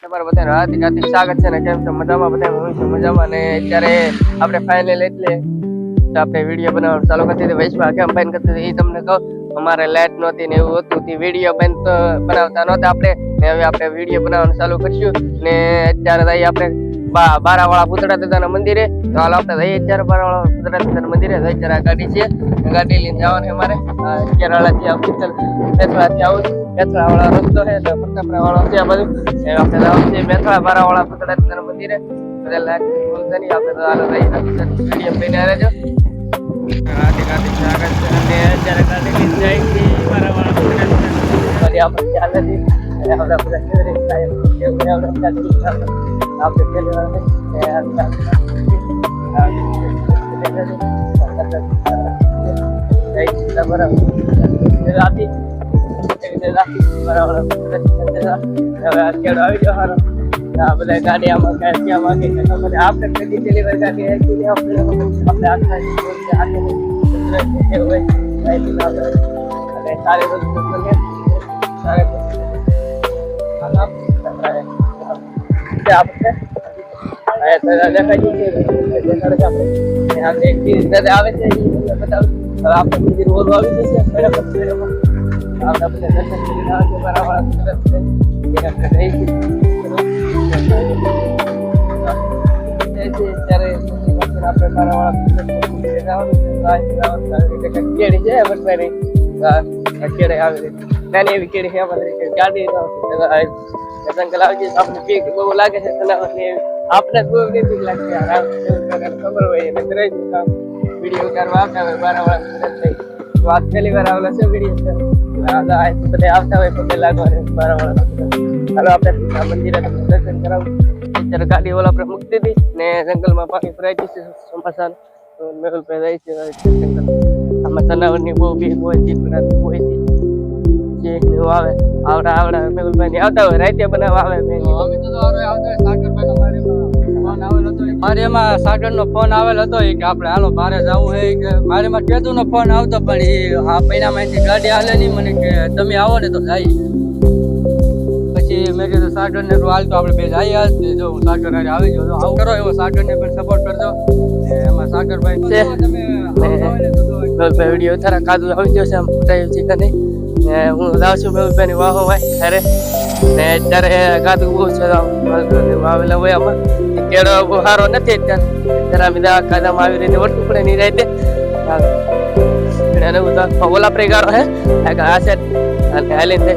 તમારા બધાને હાર્દિક હાર્દિક સ્વાગત છે ને કેમ છો મજામાં બધા હું છું મજામાં ને અત્યારે આપણે ફાઇનલ એટલે આપણે વિડીયો બનાવવાનું ચાલુ કરી દીધું વૈશ્વા કેમ બંધ કરતી એ તમને કહું અમારે લાઈટ નહોતી ને એવું હતું તે વિડીયો બંધ બનાવતા નહોતા આપણે ને હવે આપણે વિડીયો બનાવવાનું ચાલુ કરીશું ને અત્યારે જઈએ આપણે બારાવાળા પૂતળા દાદાના મંદિરે તો હાલ આપણે જઈએ અત્યારે બારાવાળા પૂતળા દાદાના મંદિરે અત્યારે આ ગાડી છે ગાડી લઈને જવાનું અમારે કેરાળાથી આવું મેથળાથી આવું મેથળા વાળા રસ્તો છે તો પ્રતાપરા વાળો છે આ બધું આપણે જવાનું છે મેથળા બારાવાળા પૂતળા દાદાના મંદિરે બધા લાઈટ બોલતા નહીં આપણે તો હાલ વિડીયો લઈને રહેજો હાર્દિક હાર્દિક સ્વાગત છે અને અત્યારે ગાડી લઈને જાય છે બારાવાળા પૂતળા દાદાના આપણે ચાલે છે આપણે બધા કેવી રીતે થાય કેવું આપણે પહેલી વાર બધા ગાડી આમાં ક્યાં વાગે આપણે કદી પેલી વાર ગાડી આપણે સારી વસ્તુ આવે છે આપણે મંદિર ઓલું આવી જશે બરાબર આપણે બધા દર્શન કરીને આવે છે બરાબર આપણે કેળી છે નાની એવી કેળી છે ગાડી જંગલ આવી જાય આપણે બીક બહુ લાગે છે આપણે બહુ બીક લાગશે ખબર હોય વિડીયો ઉતારવા આવતા હોય બારાવાળા વાત પહેલી વાર આવેલા છે વિડીયો બધા આવતા હોય પગે લાગવા બારાવાળા હાલો આપણે મંદિરે દર્શન કરાવું અત્યારે ગાડી ઓલા આપણે મૂકી દીધી ને જંગલમાં પાણી ભરાઈ જશે ચોમાસા મેહુલભાઈ જાય છે જંગલ આમાં જનાવરની બહુ બીક હોય દીપડા હોય જે આવે આવડા મેહુલભાઈ ની આવતા હોય રાતે બનાવવા આવે મારે એમાં સાગર નો ફોન આવેલો હતો કે આપણે હાલો બારે જવું છે કે મારે માં કેતુ નો ફોન આવતો પણ એ આ મહિના માંથી ગાડી હાલે નહીં મને કે તમે આવો ને તો જાય પછી મેં કીધું સાગર ને હાલ તો આપણે બે જઈએ જો હું સાગર આવી ગયો આવું કરો એવો સાગર ને પણ સપોર્ટ કરજો એમાં સાગરભાઈ છે વિડીયો તારા કાદુ આવી ગયો છે આમ ફટાયું છે કે નહીં હું લાવ છું મેહુલભાઈ ની વાહો હોય અરે ને અત્યારે કાદુ બહુ છે આવેલા હોય આમાં કેળો બહુ સારો નથી અત્યારે બધા કાદામાં આવી રીતે વળતું પડે ની રાતે ઓલા પ્રે ગારો હે આ સેટ અને હાલીને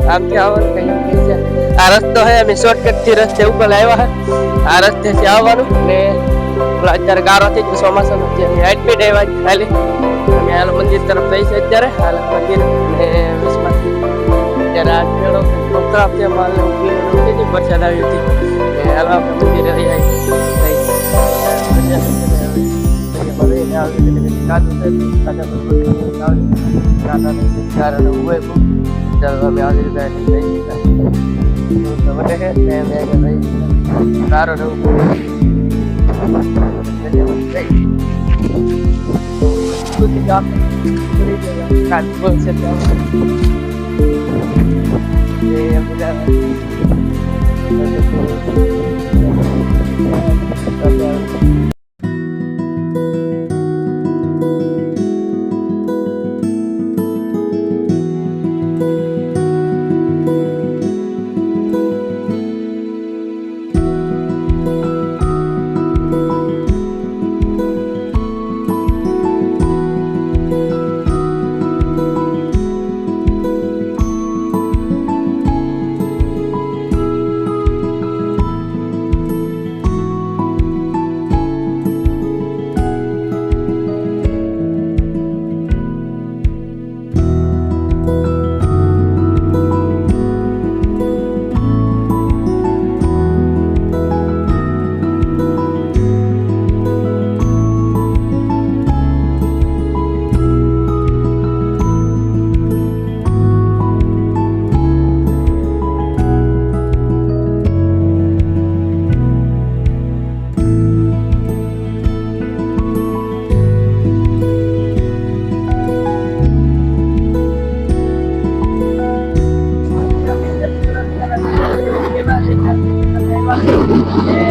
આમ ક્યાં આવવાનું આ રસ્તો હે અમે શોર્ટકટ થી રસ્તે ઉપર આવ્યા હે આ રસ્તે થી આવવાનું ને અત્યારે ગારો થઈ ગયો ચોમાસાનો હાઈટ પીડ આવ્યા ખાલી અમે હાલ મંદિર તરફ જઈ છે અત્યારે હાલ મંદિર ને અત્યારે આ કેળો ખરાબ છે માલ વરસાદ આવી હતી હાલ આપણે મંદિરે રહી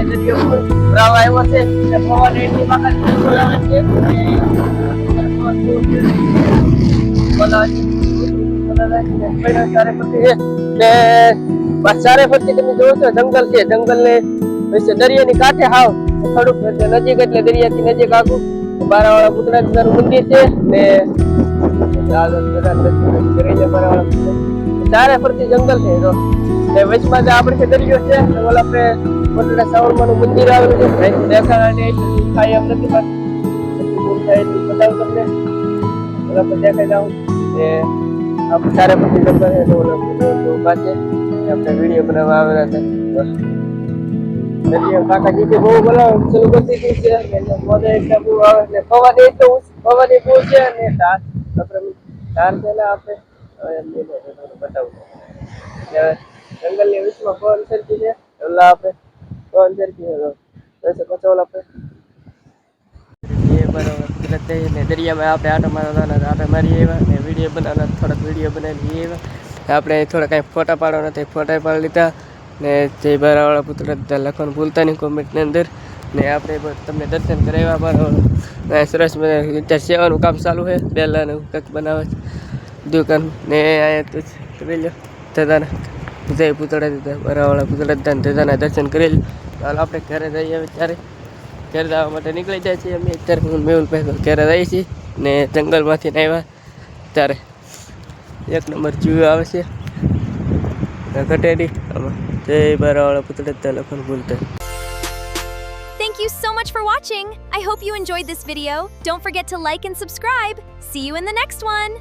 દરિયો ભરાવા આવ્યો છે ને પવન એટલી વખત આવે છે ચારે ફરતી તમે જોવો છો જંગલ છે, જંગલ ને દરિયાની કાંઠે હાવ થોડુંક નજીક એટલે દરિયાથી નજીક આગું બારાવાળા પુતળાનું મંદિર છે ને ચારે ફરતી જંગલ છે તો ને વચમાં જે આપણે દરિયો છે ઓલા આપણે મોટા સાવરમાનું મંદિર આવેલું છે દેખાડે કાંઈ એમ નથી બતાવું તમને ઓલા પર દેખાઈ જાઉં ને આપણે ચારે ફરતી જંગલ છે તો ઓલા પાછે આપણે વિડીયો બનાવવા આવેલા હતા દરિયો કાકાજી કે બહુ બોલાવ ચાલુ કરતી હતી છે ને મોદે એટલા બહુ આવે ને પવન બહુ છે ને આપણે ધાર પેલા આપણે બતાવું જંગલની વિચમાં પવન સરકી છે ઓલા આપણે પવન સરકી પછી ઓલા આપણે એ બરાબર કુદરત ને દરિયામાં આપણે આટો મારવાના આટો મારી આવ્યા ને વિડીયો બનાવવાના થોડાક વિડીયો બનાવી આવ્યા આપણે થોડા કાંઈ ફોટા પાડવાના તે ફોટા પાડી લીધા ને જય બારાવાળા પુત્ર લખવાનું ભૂલતા નહીં કોમેન્ટની અંદર ને આપણે તમને દર્શન કરાવ્યા બારાવાળા સરસ અત્યારે સેવાનું કામ ચાલુ છે પહેલાંનું કંઈક બનાવે છે દુકાન ને અહીંયા જોઈ લો દાદાના જય પુતળા દીધા બારાવાળા પુતળા દાદાના દર્શન કરી લો ચાલો આપણે ઘરે જઈએ ત્યારે ઘરે જવા માટે નીકળી જાય છીએ અમે અત્યારે હું મેહુલભાઈ ઘરે જઈએ છીએ ને જંગલમાંથી આવ્યા ત્યારે એક નંબર જીવ આવે છે ઘટેડી આમાં જય બારાવાળા પુતળા લખવાનું ભૂલતા. Thank you so much for watching. I hope you enjoyed this video. Don't forget to like and subscribe. See you in the next one.